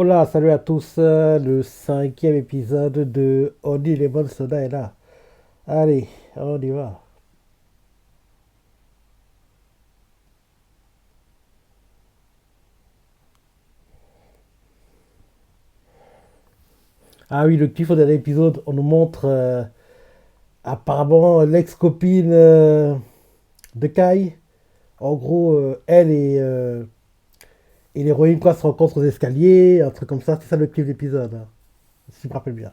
Hola, salut à tous. Le cinquième épisode de Only Lemon Soda est là. Allez, on y va. Ah oui, le kiff au dernier épisode, on nous montre apparemment l'ex-copine de Kai. En gros, elle et l'héroïne quoi se rencontrent aux escaliers, un truc comme ça. C'est ça le kiff d'épisode, hein, si je me rappelle bien.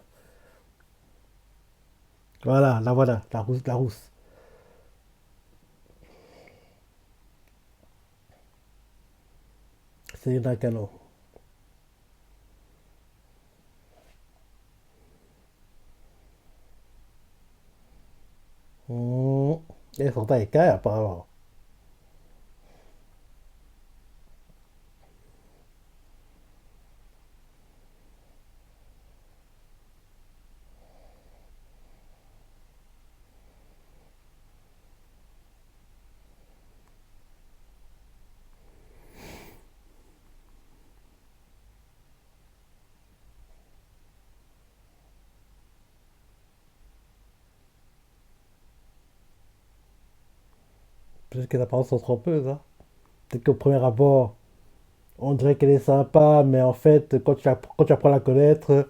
Voilà, la rousse, la rousse. C'est Nakano. Mmh. Elle s'entend avec Kai apparemment. Peut-être que les apparences sont trompeuses, hein. Peut-être qu'au premier abord, on dirait qu'elle est sympa, mais en fait, quand tu apprends à la connaître,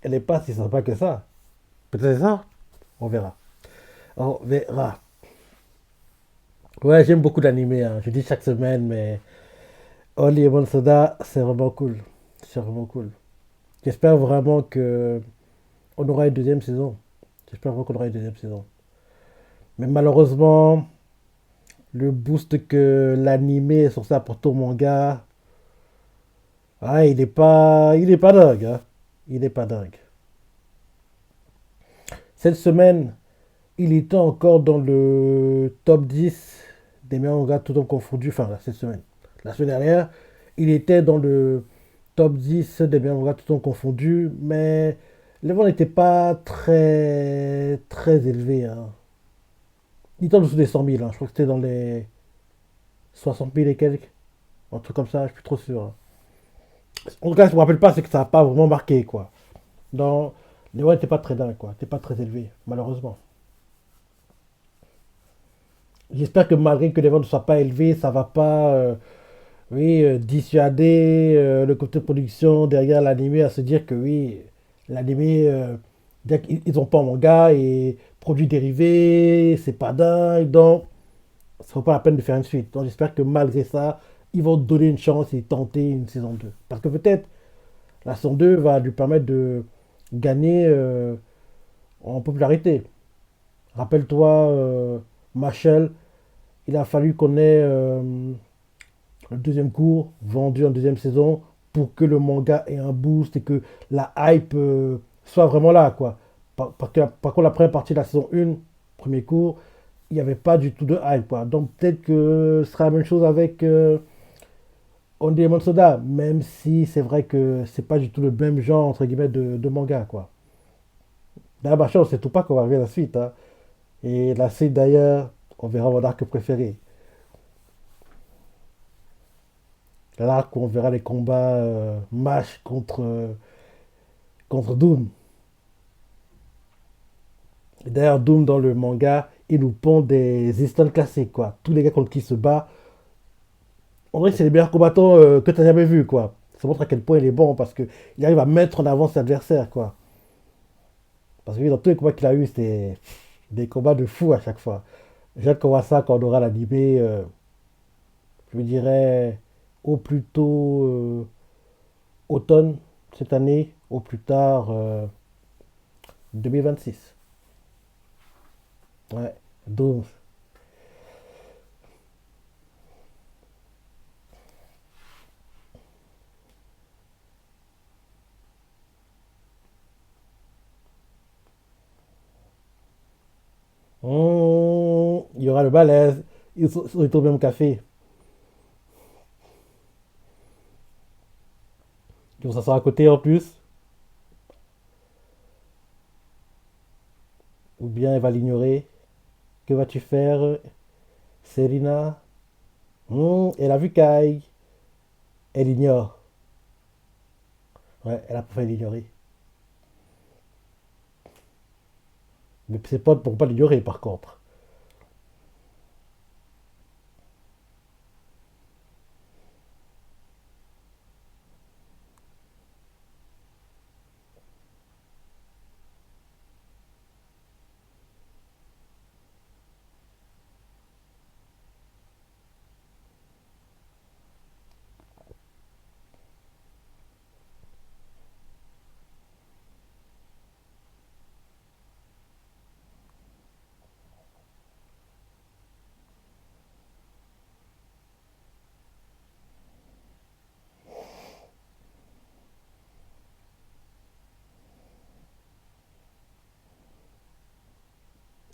elle n'est pas si sympa que ça. Peut-être ça. On verra. On verra. Ouais, j'aime beaucoup l'animé, hein. Je dis chaque semaine, mais Only Lemon Soda, c'est vraiment cool. C'est vraiment cool. J'espère vraiment que on aura une deuxième saison. J'espère vraiment qu'on aura une deuxième saison. Mais malheureusement, le boost que l'animé est censé apporter au manga, il est pas dingue, hein. Il est pas dingue. Cette semaine, il était encore dans le top 10 des meilleurs mangas tout temps confondus. Enfin, cette semaine. La semaine dernière, il était dans le top 10 des meilleurs mangas tout temps confondus. Mais les ventes n'étaient pas très élevés, hein. Il était en dessous des 100 000, hein. Je crois que c'était dans les 60 000 et quelques. Un truc comme ça, je suis plus trop sûr, hein. En tout cas, ce que je me rappelle pas, c'est que ça n'a pas vraiment marqué, quoi. Dans... Les ventes n'étaient pas très dingues, quoi. N'étaient pas très élevés, malheureusement. J'espère que malgré que les ventes ne soient pas élevées, ça va pas oui, dissuader le côté production derrière l'animé à se dire que oui, l'animé, ils n'ont pas en manga et produits dérivés, c'est pas dingue, donc ça vaut pas la peine de faire une suite. Donc j'espère que malgré ça, ils vont donner une chance et tenter une saison 2. Parce que peut-être la saison 2 va lui permettre de gagner en popularité. Rappelle-toi, Machel, il a fallu qu'on ait le deuxième cours vendu en deuxième saison pour que le manga ait un boost et que la hype soit vraiment là, quoi. Par contre, la première partie de la saison 1, premier cours, il n'y avait pas du tout de hype, quoi. Donc peut-être que ce sera la même chose avec On Demon Soda, même si c'est vrai que c'est pas du tout le même genre, entre guillemets, de manga, quoi. D'ailleurs, machin, on sait tout pas qu'on va arriver à la suite, hein. Et la suite, d'ailleurs, on verra mon arc préféré. L'arc où on verra les combats Mash contre Doom. D'ailleurs, Doom dans le manga, il nous pond des histoires classiques, quoi. Tous les gars contre qui il se bat, on dirait que c'est les meilleurs combattants que tu as jamais vus, quoi. Ça montre à quel point il est bon parce qu'il arrive à mettre en avant ses adversaires, quoi. Parce que oui, dans tous les combats qu'il a eu, c'était des combats de fou à chaque fois. J'ai hâte qu'on voit ça quand on aura l'animé, je me dirais, au plus tôt automne cette année, au plus tard 2026. Ouais, Doom. Il y aura le balèze. Ils sont au même café. Ils vont s'asseoir à côté en plus. Ou bien elle va l'ignorer. Que vas-tu faire, Serena? Elle a vu Kai. Elle ignore. Ouais, elle a préféré l'ignorer. Mais ses potes ne pourront pas l'ignorer par contre.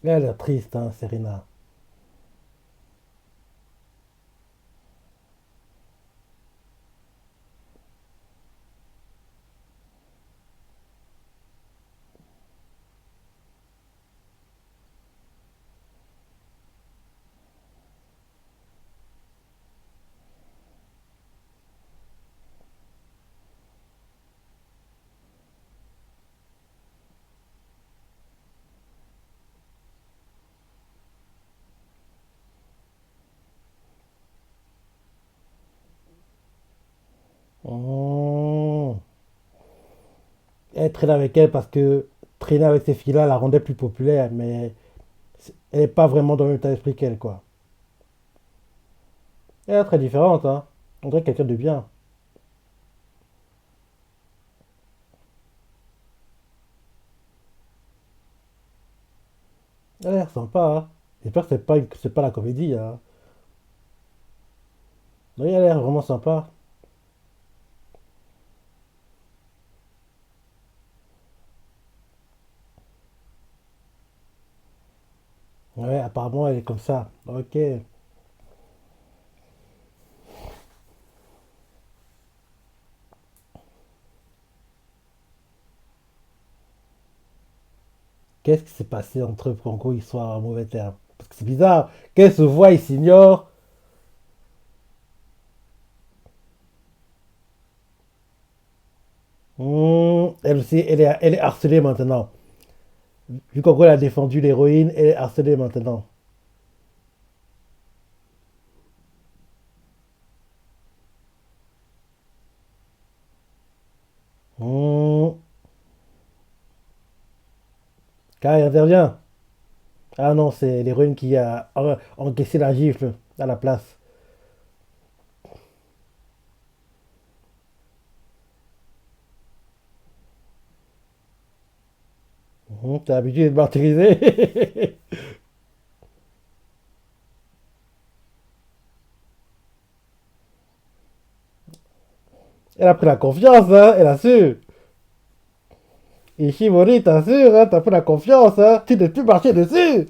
Elle a l'air triste, hein, Serena. Mmh. Elle traîne avec elle parce que traîner avec ces filles-là la rendait plus populaire, mais elle n'est pas vraiment dans le même état d'esprit qu'elle, quoi. Elle est très différente, hein. On dirait quelqu'un de bien. Elle a l'air sympa, hein. J'espère que c'est pas la comédie, hein. Oui, elle a l'air vraiment sympa. Ouais, apparemment, elle est comme ça. Ok. Qu'est-ce qui s'est passé entre eux pour qu'en gros ils soient en mauvais terme? Parce que c'est bizarre. Qu'elle se voit, ils s'ignorent. Elle aussi, elle est harcelée maintenant. Vu qu'en gros elle a défendu l'héroïne, elle est harcelée maintenant. Mmh. Car il intervient. Ah non, c'est l'héroïne qui a encaissé la gifle à la place. T'as l'habitude de martyriser. Elle a pris la confiance, hein, elle a su. Ishimori, t'as su, hein, t'as pris la confiance, hein, tu ne plus marcher dessus.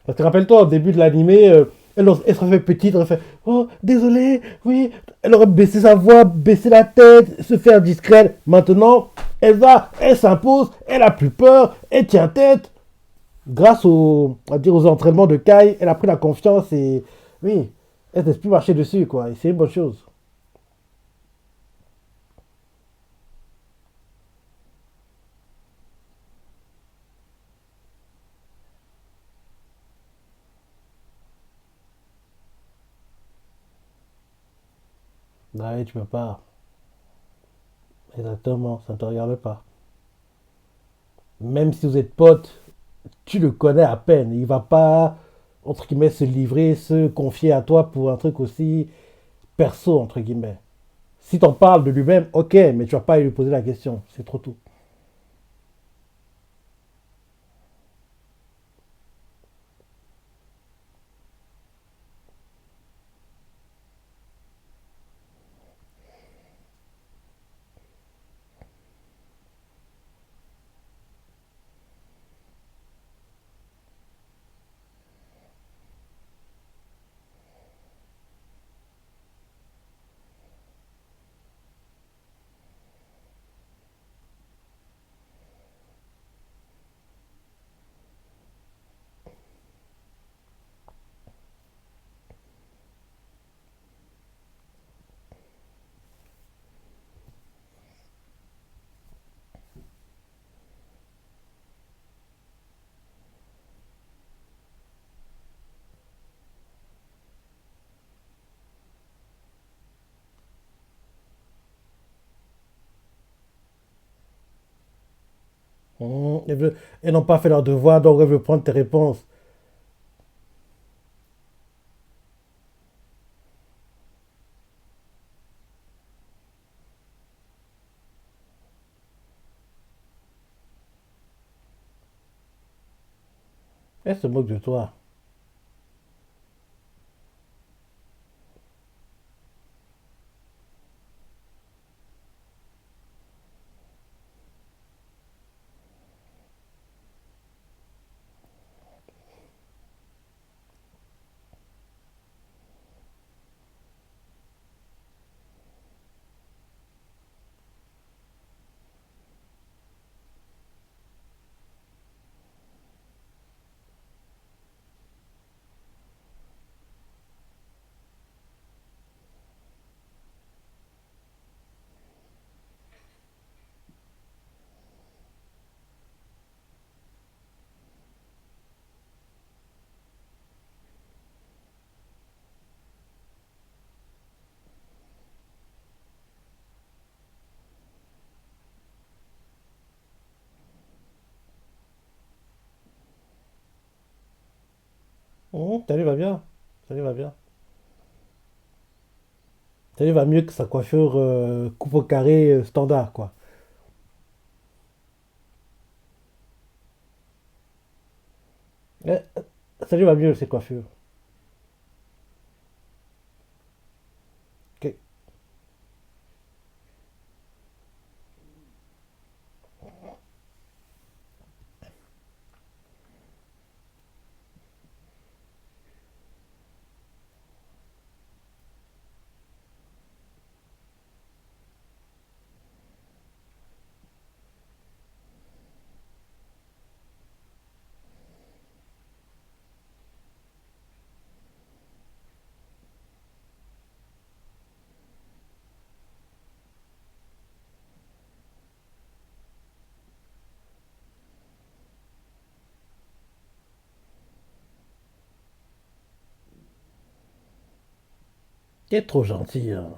Parce que rappelle-toi, au début de l'animé, elle serait fait petite, elle aurait fait oh, désolé, oui. Elle aurait baissé sa voix, baissé la tête, se faire discrète. Maintenant, elle s'impose, elle a plus peur, elle tient tête. Grâce aux entraînements de Kai, elle a pris la confiance et oui, elle ne laisse plus marcher dessus, quoi. Et c'est une bonne chose. Ouais, tu peux pas. Exactement, ça ne te regarde pas. Même si vous êtes potes, tu le connais à peine. Il va pas, entre guillemets, se livrer, se confier à toi pour un truc aussi perso, entre guillemets. Si t'en parles de lui-même, ok, mais tu vas pas lui poser la question. C'est trop tout. Elles n'ont pas fait leur devoir, donc elles veulent prendre tes réponses. Elles se moquent de toi. Ça lui va bien. Ça lui va bien. Ça lui va mieux que sa coiffure coupe au carré standard, quoi. Eh, ça lui va mieux, ses coiffures. Ok. T'es trop gentil, hein.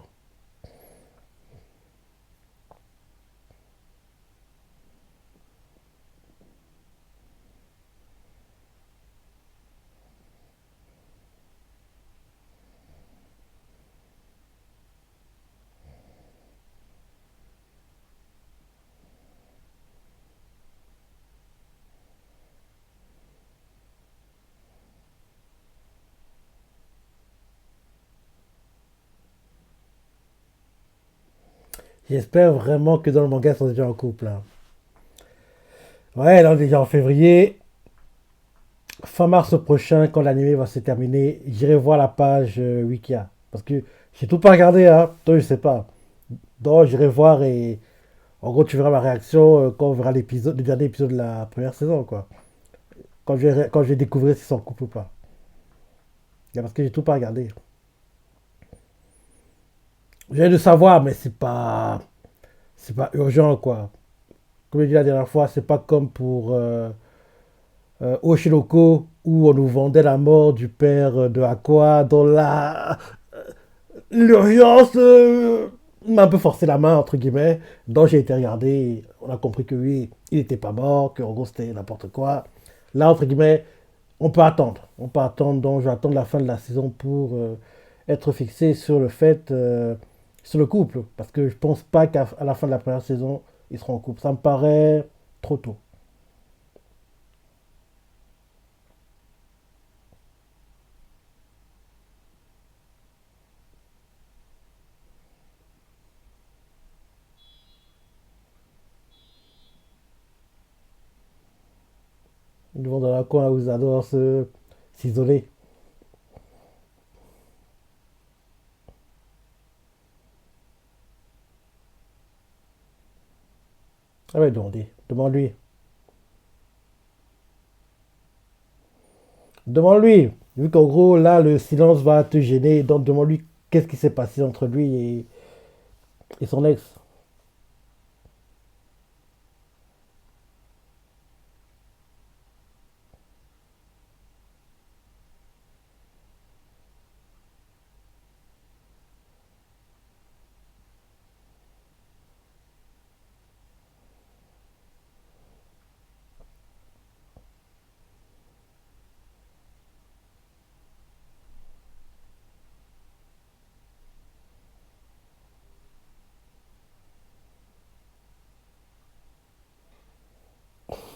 J'espère vraiment que dans le manga, ils sont déjà en couple, hein. Ouais, là, on est déjà en février. Fin mars prochain, quand l'anime va se terminer, j'irai voir la page Wikia. Parce que j'ai tout pas regardé, hein. Toi, je sais pas. Donc, j'irai voir et en gros, tu verras ma réaction quand on verra l'épisode, le dernier épisode de la première saison, quoi. Quand je vais découvrir s'ils sont en couple ou pas. Parce que j'ai tout pas regardé. J'ai de savoir, mais c'est pas urgent, quoi. Comme je dit la dernière fois, c'est pas comme pour Oshinoko où on nous vendait la mort du père de Aqua dans l'urgence m'a un peu forcé la main entre guillemets. Donc j'ai été regardé, on a compris que oui, il n'était pas mort, que en gros c'était n'importe quoi. Là entre guillemets, on peut attendre. Donc je vais attendre la fin de la saison pour être fixé sur le fait, sur le couple, parce que je pense pas qu'à à la fin de la première saison ils seront en couple. Ça me paraît trop tôt. Ils vont dans la coin où ils adorent s'isoler. Ah ouais, demande-lui. Demande-lui. Vu qu'en gros, là, le silence va te gêner, donc demande-lui qu'est-ce qui s'est passé entre lui et son ex.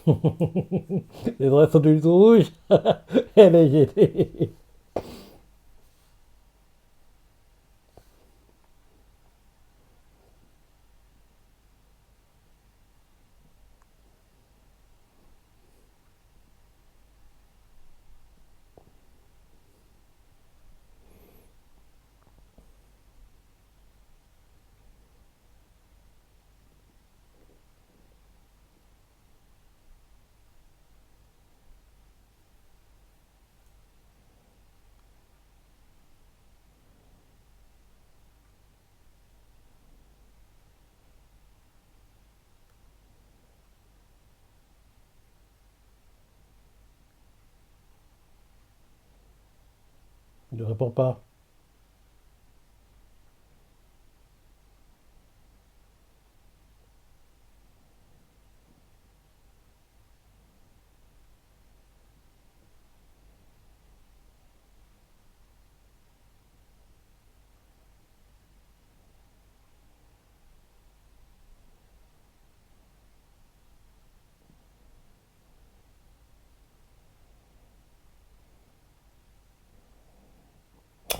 Les droits sont du tout rouge. Elle est gênée. Il ne répond pas.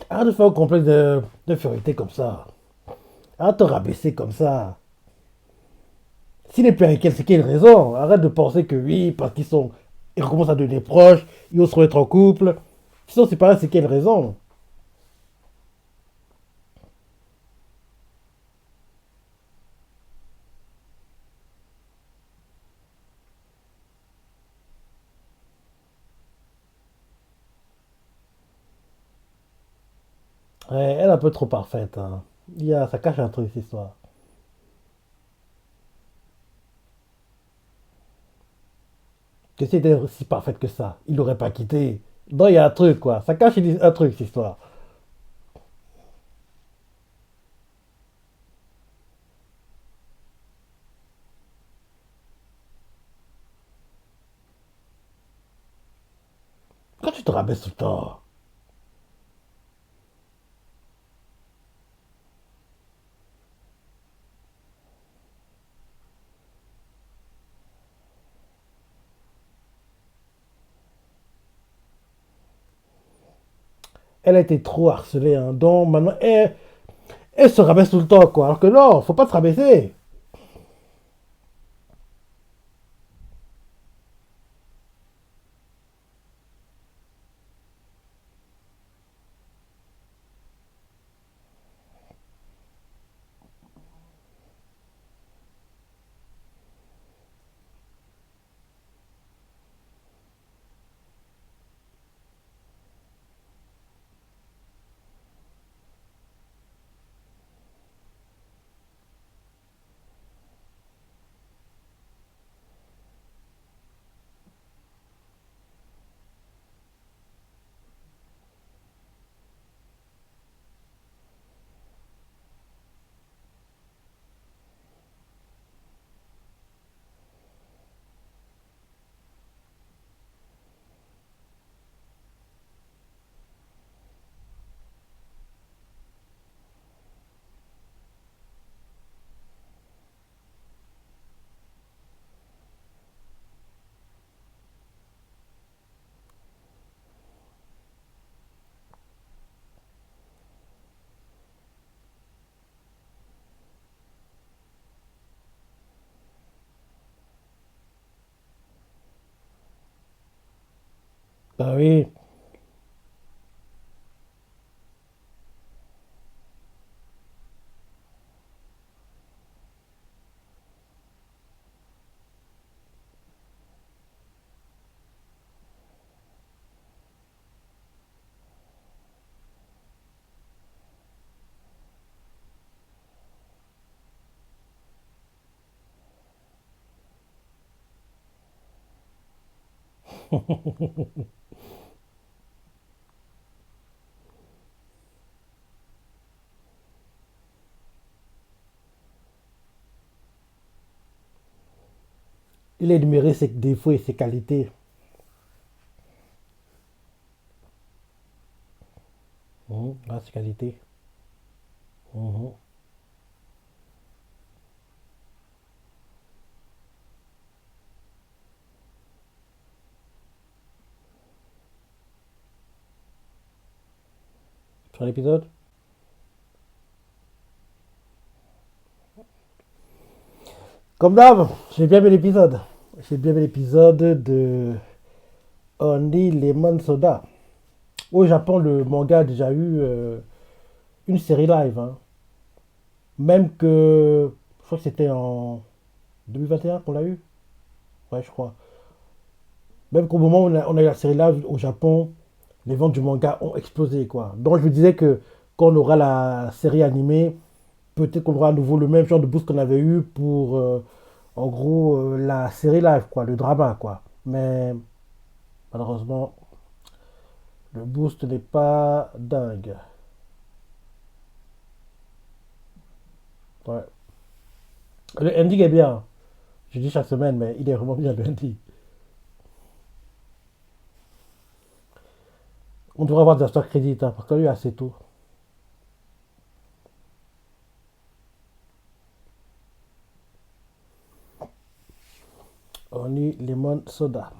Arrête de faire un complexe d'infériorité comme ça. Arrête de te rabaisser comme ça. S'il est plus avec elle, c'est qu'il y a une raison. Arrête de penser que oui, parce qu'ils sont. Ils recommencent à devenir proches, ils vont se remettre en couple. Sinon, c'est pareil, c'est qu'il y a une raison. Ouais, elle est un peu trop parfaite, hein. Ça cache un truc, cette histoire. Que si elle était si parfaite que ça, il l'aurait pas quitté. Non, il y a un truc, quoi. Ça cache un truc, cette histoire. Quand tu te rabaisses tout le temps, elle a été trop harcelée, hein. Donc maintenant, elle se rabaisse tout le temps, quoi. Alors que non, faut pas se rabaisser. Bah oui. Il a énuméré ses défauts et ses qualités. Ah, ses qualités. Mhm. sur l'épisode. Comme d'hab, j'ai bien aimé l'épisode. J'ai bien aimé l'épisode de Only Lemon Soda. Au Japon, le manga a déjà eu une série live, hein. Même que, je crois que c'était en 2021 qu'on l'a eu. Ouais, je crois. Même qu'au moment où on a eu la série live au Japon, les ventes du manga ont explosé, quoi. Donc je me disais que quand on aura la série animée, peut-être qu'on aura à nouveau le même genre de boost qu'on avait eu pour, en gros, la série live, quoi, le drama, quoi. Mais malheureusement, le boost n'est pas dingue. Ouais. Le ending est bien. Je dis chaque semaine, mais il est vraiment bien le ending. On devrait avoir des after crédits, hein, parce qu'on a eu assez tôt. Only Lemon Soda.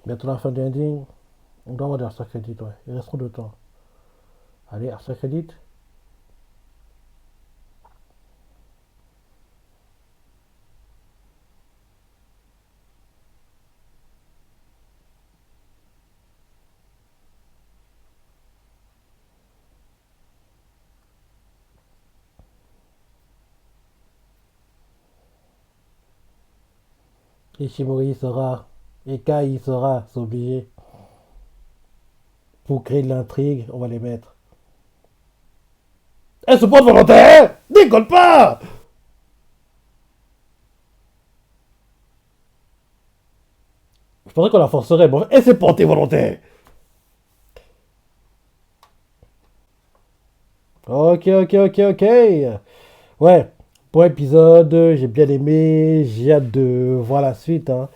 Bientôt la fin du ending. On doit avoir des after crédits, ouais. Il reste trop de temps. Allez, after crédit. Ishimori y sera. Eka y sera, c'est obligé. Pour créer de l'intrigue, on va les mettre. Eh, c'est pas volontaire! Décolle pas! Je pensais qu'on la forcerait, mais eh, c'est porté volontaire! Ok, ok, ok, ok. Ouais, bon épisode, j'ai bien aimé, j'ai hâte de voir la suite, hein.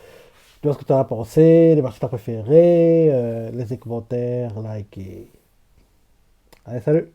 Tu vois ce que tu en as pensé, les marques que t'as préférés, laissez commentaires, like et... Allez, salut!